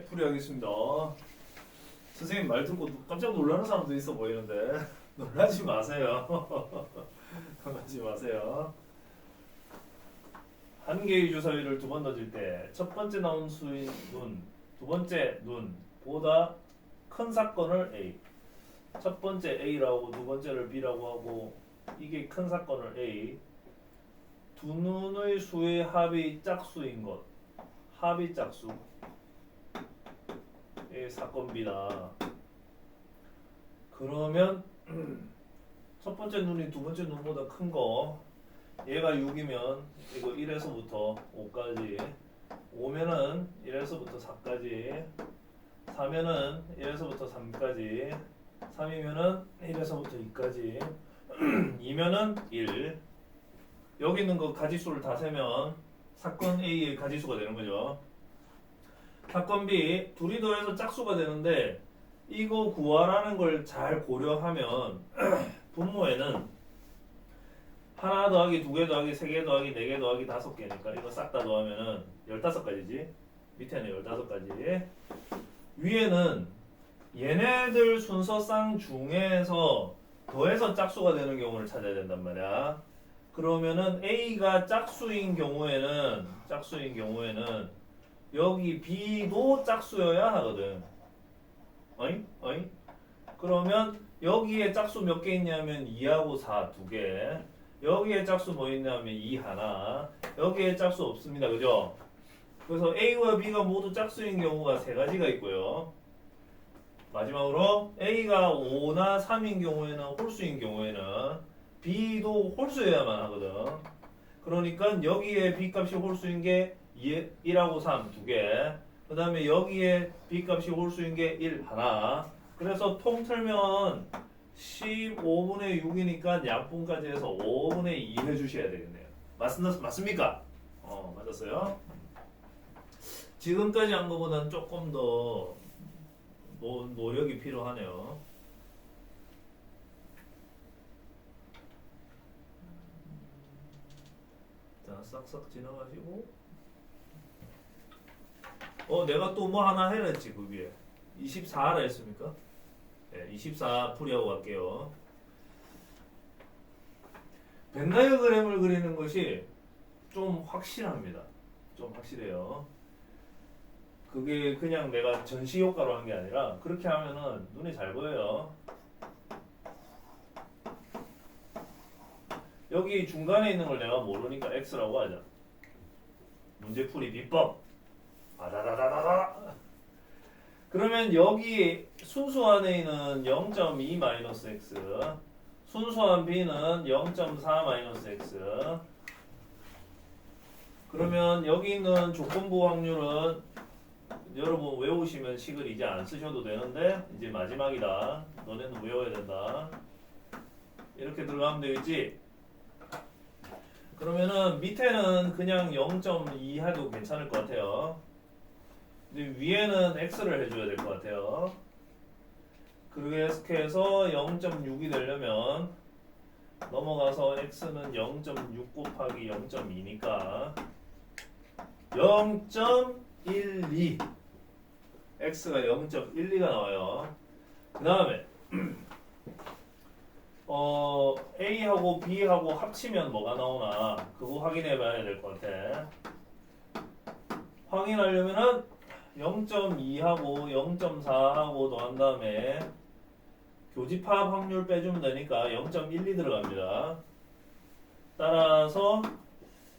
풀이하겠습니다. 선생님 말 듣고 깜짝 놀라는 사람도 있어 보이는데 놀라지 마세요. 놀라지 마세요. 한 개의 주사위를 두 번 던질 때 첫 번째 나온 수인 눈, 두 번째 눈보다 큰 사건을 A, 첫 번째 A라고 두 번째를 B라고 하고 이게 큰 사건을 A, 두 눈의 수의 합이 짝수인 것, 합이 짝수, 이 사건 B다. 그러면 첫 번째 눈이 두 번째 눈보다 큰 거, 얘가 6이면 이거 1에서부터 5까지, 5면은 1에서부터 4까지, 4면은 1에서부터 3까지, 3이면은 1에서부터 2까지, 2면은 1. 여기 있는 거 가지수를 다 세면 사건 A의 가지수가 되는 거죠. 사건 B 둘이 더해서 짝수가 되는데 이거 구하라는 걸 잘 고려하면 분모에는 하나 더하기 두 개 더하기 세 개 더하기 네 개 더하기 다섯 개니까 이거 싹 다 더하면은 15가지지. 밑에는 15가지. 위에는 얘네들 순서상 중에서 더해서 짝수가 되는 경우를 찾아야 된단 말이야. 그러면은 A가 짝수인 경우에는 여기 B도 짝수여야 하거든. 어이? 그러면 여기에 짝수 몇 개 있냐면 2하고 4 두 개. 여기에 짝수 뭐 있냐면 2 하나. 여기에 짝수 없습니다. 그죠? 그래서 A와 B가 모두 짝수인 경우가 세 가지가 있고요. 마지막으로 A가 5나 3인 경우에는 홀수인 경우에는 B도 홀수여야만 하거든. 그러니까 여기에 B 값이 홀수인 게 1하고 3 두 개. 그 다음에 여기에 B 값이 홀수인 게 1 하나. 그래서 통틀면 15분의 6이니까 약분까지 해서 5분의 2 해주셔야 되겠네요. 맞습니까? 맞았어요. 지금까지 한 것보다는 조금 더 노력이 필요하네요. 자, 싹싹 지나가시고. 내가 또 뭐 하나 해라 했지, 그 위에. 24 하라 했습니까? 네, 24 풀이하고 갈게요. 벤다이어그램을 그리는 것이 좀 확실합니다. 좀 확실해요. 그게 그냥 내가 전시 효과로 한 게 아니라 그렇게 하면은 눈에 잘 보여요. 여기 중간에 있는 걸 내가 모르니까 X라고 하자. 문제풀이 비법. 아다다다다다. 그러면 여기 순수한 A는 0.2-X, 순수한 B는 0.4-X. 그러면 여기 있는 조건부 확률은 여러분 외우시면 식을 이제 안 쓰셔도 되는데 이제 마지막이다. 너네는 외워야 된다. 이렇게 들어가면 되겠지? 그러면은 밑에는 그냥 0.2 해도 괜찮을 것 같아요. 근데 위에는 x를 해줘야 될 것 같아요. 그렇게 해서 0.6이 되려면 넘어가서 x는 0.6 곱하기 0.2니까 0.12 x가 0.12가 나와요. 그 다음에 A하고 B하고 합치면 뭐가 나오나 그거 확인해 봐야 될 것 같아. 확인하려면은 0.2하고 0.4하고 더한 다음에 교집합 확률 빼주면 되니까 0.12 들어갑니다. 따라서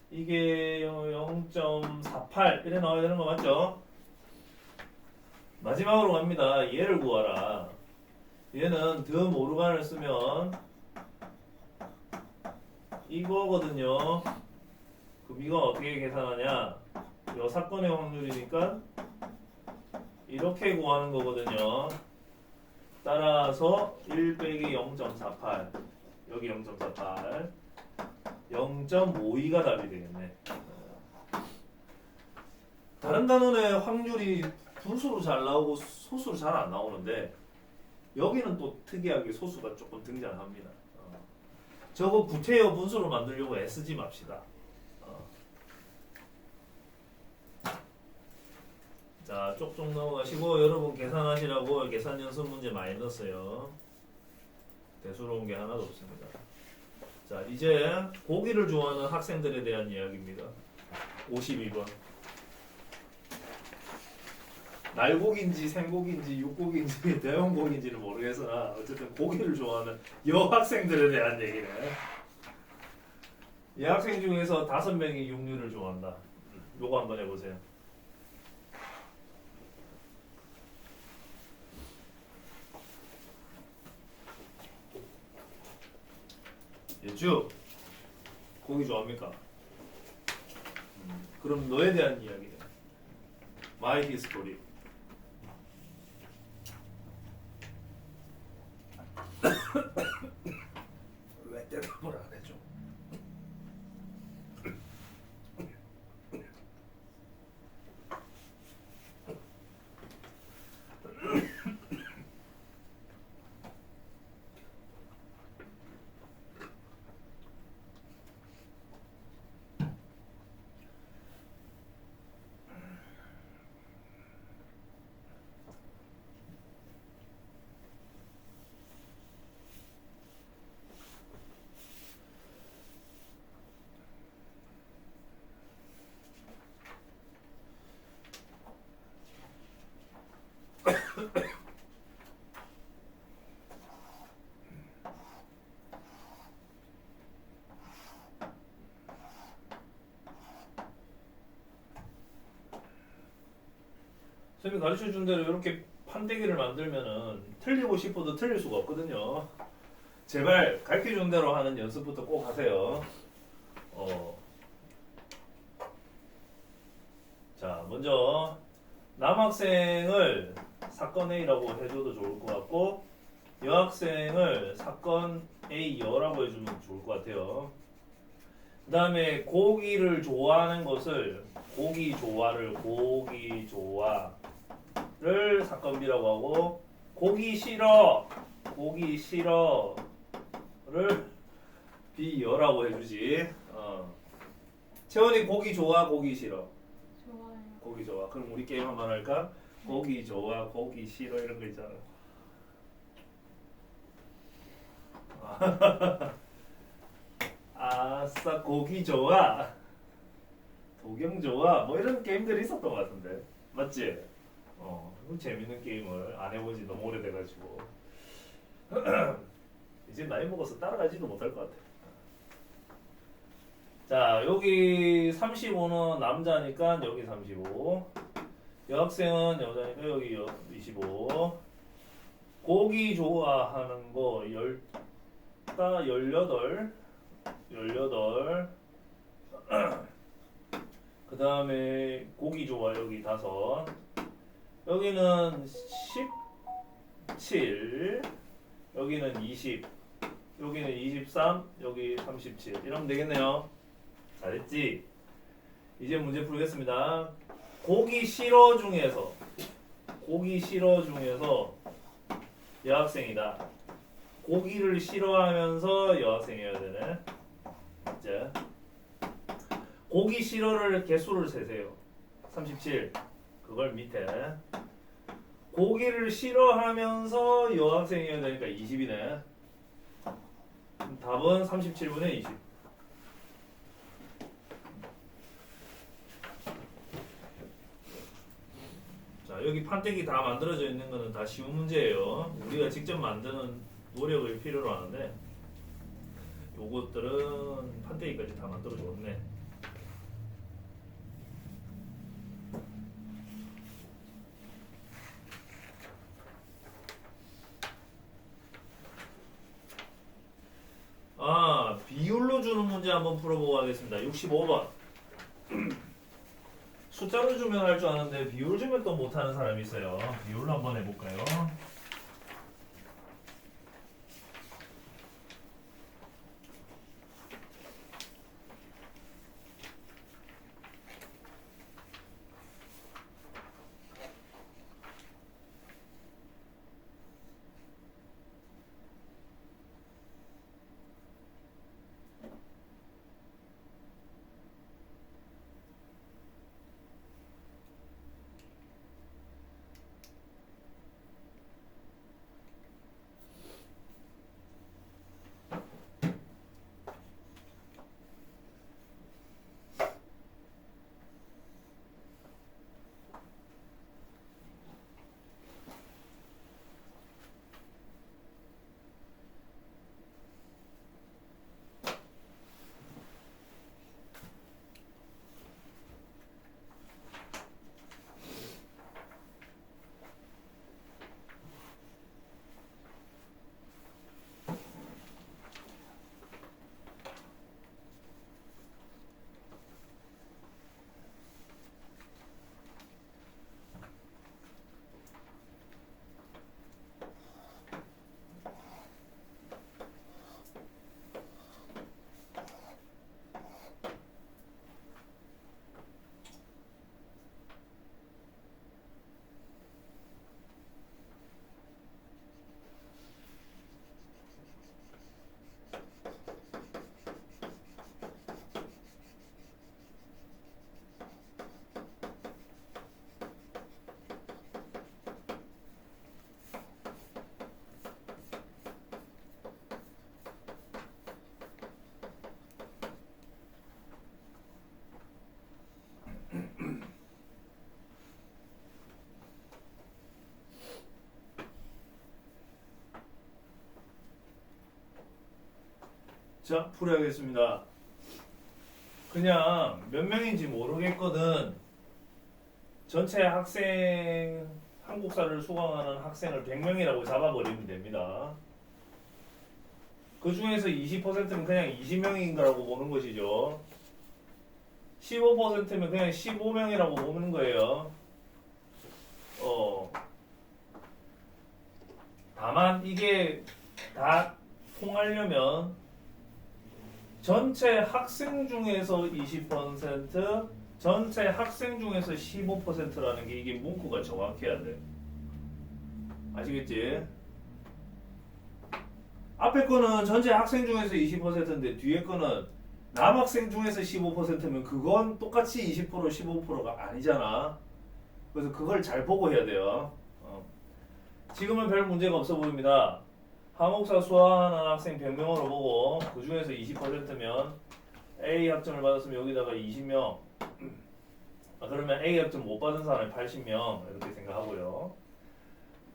이게 0.48 이래 나와야 되는 거 맞죠? 마지막으로 갑니다. 얘를 구하라. 얘는 드 모르간을 쓰면 이거거든요. 그럼 이거 어떻게 계산하냐? 이 사건의 확률이니까 이렇게 구하는 거거든요. 따라서 1 빼기 0.48 여기 0.48 0.52가 답이 되겠네. 다른 단원의 확률이 분수로 잘 나오고 소수로 잘 안 나오는데 여기는 또 특이하게 소수가 조금 등장합니다. 저거 구태여 분수로 만들려고 애쓰지 맙시다. 자, 쪽쪽 넘어가시고 여러분 계산하시라고 계산 연습 문제 많이 넣었어요. 대수로운 게 하나도 없습니다. 자, 이제 고기를 좋아하는 학생들에 대한 이야기입니다. 52번. 날고기인지 생고기인지 육고기인지 대형고기인지는 모르겠으나 어쨌든 고기를 좋아하는 여학생들에 대한 얘기네. 여학생 중에서 5명이 육류를 좋아한다. 요거 한번 해보세요. 예주 고기 좋아합니까? 그럼 너에 대한 이야기네. My history. 왜 대답을 안 해줘? 선생님이 가르쳐준 대로 이렇게 판대기를 만들면은 틀리고 싶어도 틀릴 수가 없거든요. 제발 가르쳐준 대로 하는 연습부터 꼭 하세요. 자, 먼저 남학생을 사건 A라고 해줘도 좋을 것 같고 여학생을 사건 A 여라고 해주면 좋을 것 같아요. 그 다음에 고기를 좋아하는 것을 고기 좋아를 사건 B라고 하고 고기 싫어를 B 여라고 해주지. 채원이 고기 좋아 고기 싫어? 좋아요. 고기 좋아. 그럼 우리 게임 한번 할까? 고기 좋아 고기 싫어 이런 거 있잖아. 아싸 고기 좋아 도경 좋아 뭐 이런 게임들이 있었던 것 같은데 맞지? 재밌는 게임을 안 해보지 너무 오래돼가지고 이제 나이 먹어서 따라가지도 못할 것 같아. 자, 여기 35는 남자니까 여기 35 여학생은 여자니까 여기 25 고기 좋아하는 거 18 그 다음에 고기 좋아 여기 5 여기는 17 여기는 20 여기는 23 여기 37 이러면 되겠네요. 잘했지? 이제 문제 풀겠습니다. 고기 싫어 중에서 여학생이다. 고기를 싫어하면서 여학생이어야 되네. 이제 고기 싫어를 개수를 세세요. 37 그걸 밑에 고기를 싫어하면서 여학생이어야 되니까 20이네. 답은 37분의 20. 자, 여기 판때기 다 만들어져 있는 거는 다 쉬운 문제예요. 우리가 직접 만드는 노력을 필요로 하는데 요것들은 판때기까지 다 만들어 줬네. 비율로 주는 문제 한번 풀어보고 하겠습니다. 65번. 숫자로 주면 할 줄 아는데 비율 주면 또 못하는 사람이 있어요. 비율로 한번 해볼까요? 자, 풀어야겠습니다. 그냥 몇 명인지 모르겠거든. 전체 학생, 한국사를 수강하는 학생을 100명이라고 잡아버리면 됩니다. 그 중에서 20%는 그냥 20명인 거라고 보는 것이죠. 15%면 그냥 15명이라고 보는 거예요. 다만 이게 다 통하려면 전체 학생 중에서 20%, 전체 학생 중에서 15%라는 게 이게 문구가 정확해야 돼. 아시겠지? 앞에 거는 전체 학생 중에서 20%인데 뒤에 거는 남학생 중에서 15%면 그건 똑같이 20% 15%가 아니잖아. 그래서 그걸 잘 보고 해야 돼요. 지금은 별 문제가 없어 보입니다. 한국사 수학하는 학생 100명으로 보고 그 중에서 20%면 A 학점을 받았으면 여기다가 20명. 그러면 A 학점 못 받은 사람이 80명 이렇게 생각하고요.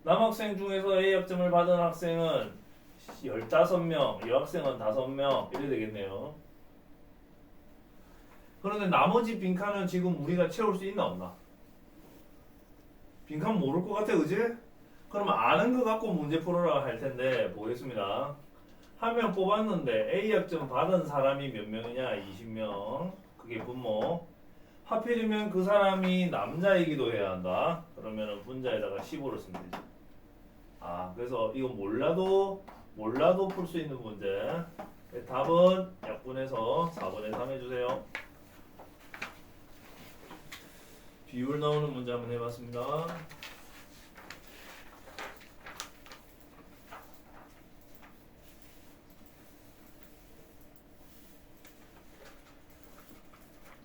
남학생 중에서 A 학점을 받은 학생은 15명, 여학생은 5명 이래 되겠네요. 그런데 나머지 빈칸은 지금 우리가 채울 수 있나 없나? 빈칸 모를 것 같아, 그지? 그러면 아는 거 갖고 문제 풀어라 할 텐데 보겠습니다. 한 명 뽑았는데 A 학점 받은 사람이 몇 명이냐? 20명. 그게 분모. 하필이면 그 사람이 남자이기도 해야 한다. 그러면은 분자에다가 15를 쓰면 되죠. 그래서 이거 몰라도 풀 수 있는 문제. 답은 약분해서 4분의 3 해주세요. 비율 나오는 문제 한번 해봤습니다.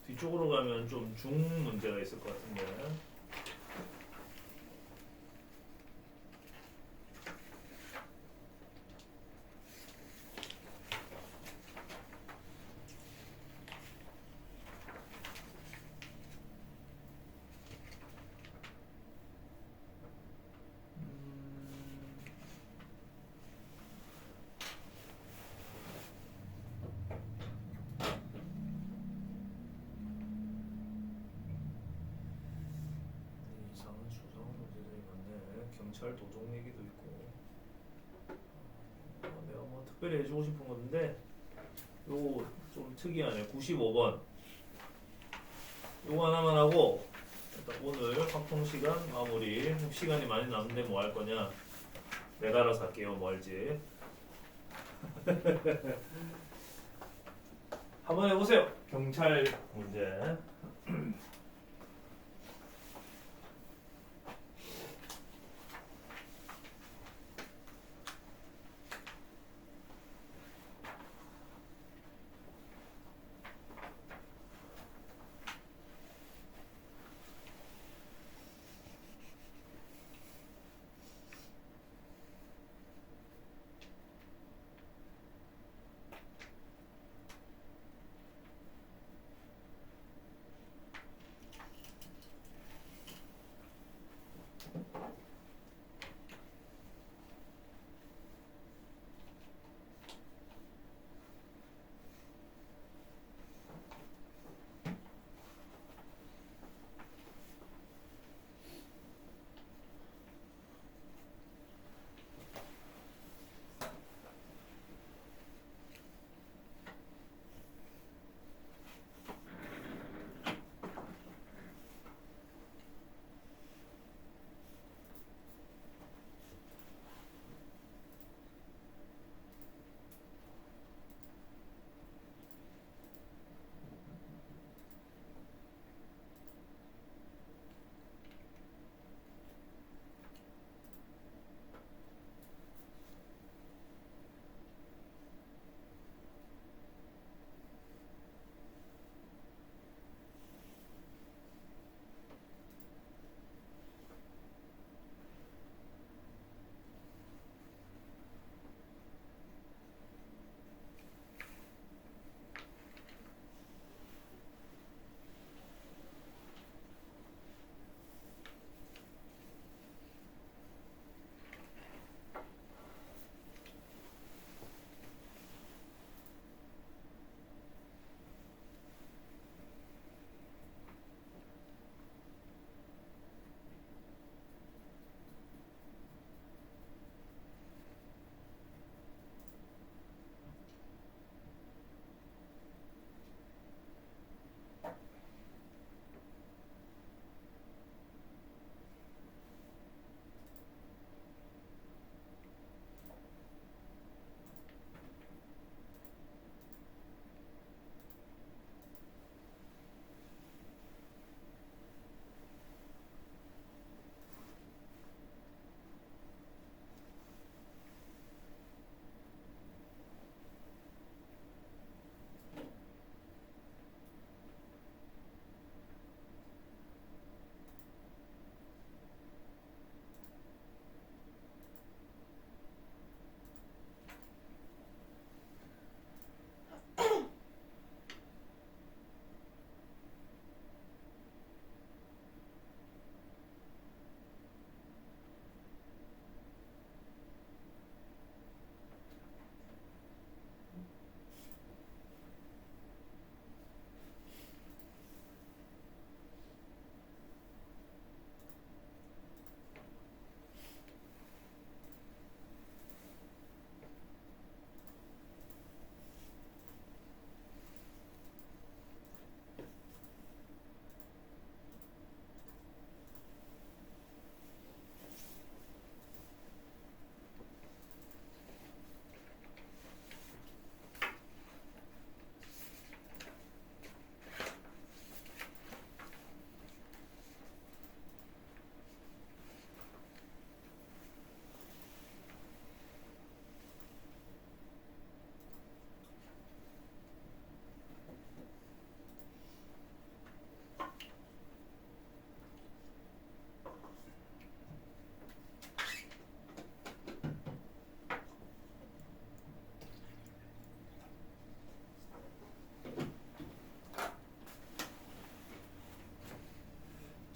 뒤쪽으로 가면 좀 중 문제가 있을 것 같은데. 이상한 수상한 문제들이 많네. 경찰 도둑 얘기도 있고. 내가 뭐 특별히 해주고 싶은 건데 요거 좀 특이하네. 95번 요거 하나만 하고 일단 오늘 확통 시간 마무리. 시간이 많이 남는데 뭐 할 거냐? 내가 알아서 할게요. 뭐 할지. 한번 해보세요. 경찰 문제.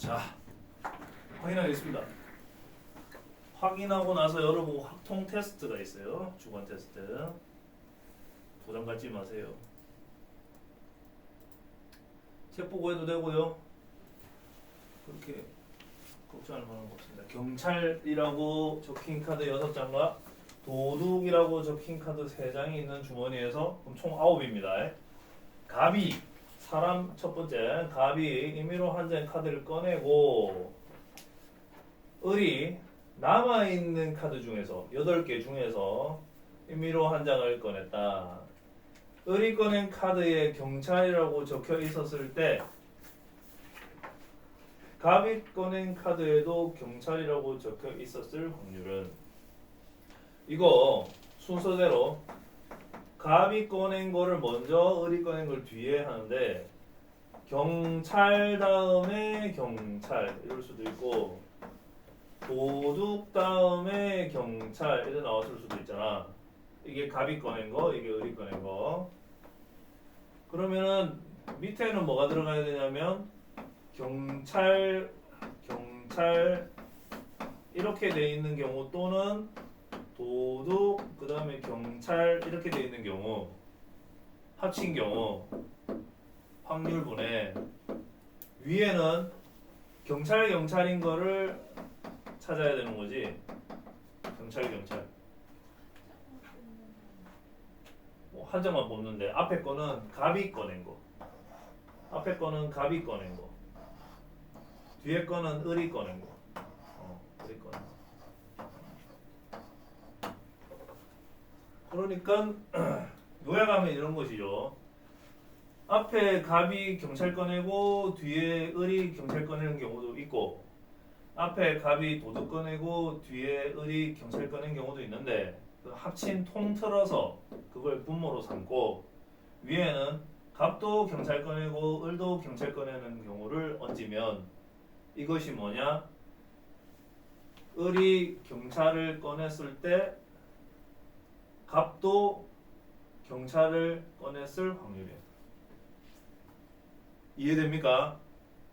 자, 확인하겠습니다. 확인하고 나서 여러분 확통 테스트가 있어요. 주관 테스트. 도장 갖지 마세요. 책 보고 해도 되고요. 그렇게 걱정할 만한 거 없습니다. 경찰이라고 적힌 카드 6장과 도둑이라고 적힌 카드 3장이 있는 주머니에서 그럼 총 9입니다. 갑이 사람 첫 번째 갑이 임의로 한 장의 카드를 꺼내고 을이 남아있는 카드 중에서 8개 중에서 임의로 한 장을 꺼냈다. 을이 꺼낸 카드에 경찰이라고 적혀 있었을 때 갑이 꺼낸 카드에도 경찰이라고 적혀 있었을 확률은 이거 순서대로 갑이 꺼낸 거를 먼저 을이 꺼낸 걸 뒤에 하는데 경찰 다음에 경찰 이럴 수도 있고 도둑 다음에 경찰 이렇게 나왔을 수도 있잖아. 이게 갑이 꺼낸 거, 이게 을이 꺼낸 거. 그러면은 밑에는 뭐가 들어가야 되냐면 경찰 이렇게 돼 있는 경우 또는 도둑 그 다음에 경찰 이렇게 돼 있는 경우 합친 경우 확률분에 위에는 경찰인 거를 찾아야 되는 거지. 경찰 뭐 한 장만 뽑는데 앞에 거는 갑이 꺼낸 거 뒤에 거는 을이 꺼낸 거 을이 꺼낸 거. 그러니까 요약하면 이런 것이죠. 앞에 갑이 경찰 꺼내고 뒤에 을이 경찰 꺼내는 경우도 있고 앞에 갑이 도둑 꺼내고 뒤에 을이 경찰 꺼낸 경우도 있는데 그 합친 통틀어서 그걸 분모로 삼고 위에는 갑도 경찰 꺼내고 을도 경찰 꺼내는 경우를 얹으면 이것이 뭐냐? 을이 경찰을 꺼냈을 때 갑도 경찰을 꺼냈을 확률이에요. 이해됩니까?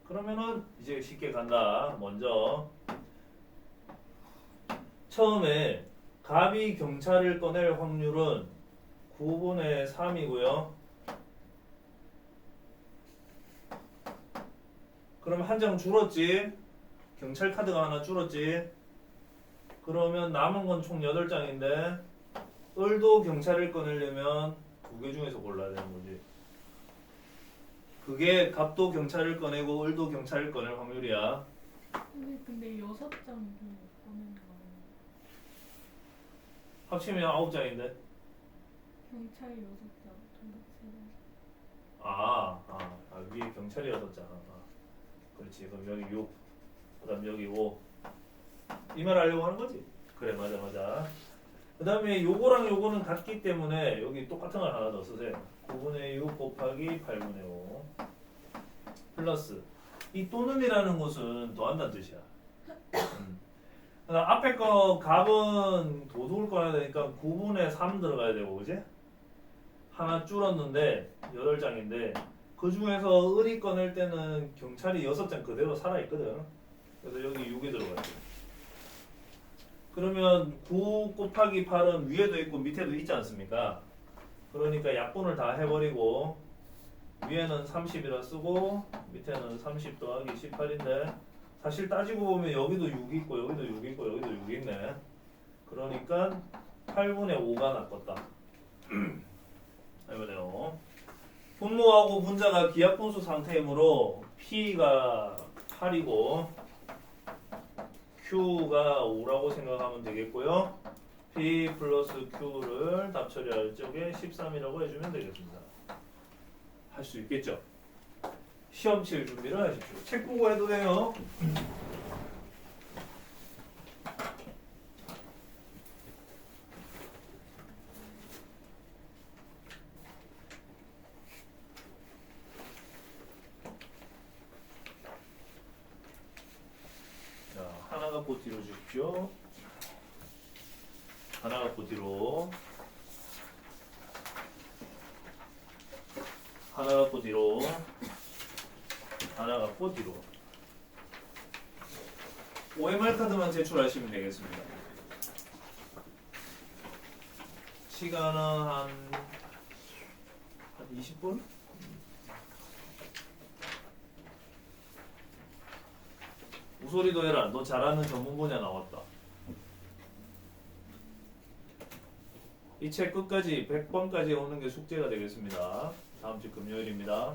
그러면은 이제 쉽게 간다. 먼저 처음에 갑이 경찰을 꺼낼 확률은 9분의 3이고요. 그럼 한 장 줄었지? 경찰 카드가 하나 줄었지? 그러면 남은 건 총 8장인데 을도 경찰을 꺼내려면 2개 중에서 골라야 되는 거지. 그게 갑도 경찰을 꺼내고 을도 경찰을 꺼낼 확률이야. 근데 6장 꺼내는 거예요. 합치면 9장인데. 경찰 6장, 도둑 3장. 위에 경찰이 6장. 그렇지. 그럼 여기 6, 그 다음 여기 5. 이 말 하려고 하는 거지? 그래, 맞아. 그 다음에 요거랑 요거는 같기 때문에 여기 똑같은 걸 하나 더 쓰세요. 9분의 6 곱하기 8분의 5 플러스 이 또는이라는 것은 더한다는 뜻이야. 앞에 거 갑은 도둑을 꺼내야 되니까 9분의 3 들어가야 되고 그지? 하나 줄었는데 8장인데 그 중에서 을이 꺼낼 때는 경찰이 6장 그대로 살아있거든. 그래서 여기 6이 들어가야 돼. 그러면 9 곱하기 8은 위에도 있고 밑에도 있지 않습니까? 그러니까 약분을 다 해버리고 위에는 30이라 쓰고 밑에는 30 더하기 18인데 사실 따지고 보면 여기도 6 있고 여기도 6 있고 여기도 6 있네. 그러니까 8분의 5가 낫겠다. 해보네요. 분모하고 분자가 기하분수 상태이므로 P가 8이고 Q가 5라고 생각하면 되겠고요. P 플러스 Q를 답 처리할 적에 13이라고 해주면 되겠습니다. 할 수 있겠죠? 시험 칠 준비를 하십시오. 책 보고 해도 돼요. 자, 하나 갖고 뒤로 주십시오. 하나 갖고 뒤로. 하나 갖고 뒤로. 하나 갖고 뒤로. OMR 카드만 제출하시면 되겠습니다. 시간은 한 20분? 우소리도 해라. 너 잘하는 전문 분야 나왔다. 이 책 끝까지 100번까지 오는 게 숙제가 되겠습니다. 다음 주 금요일입니다.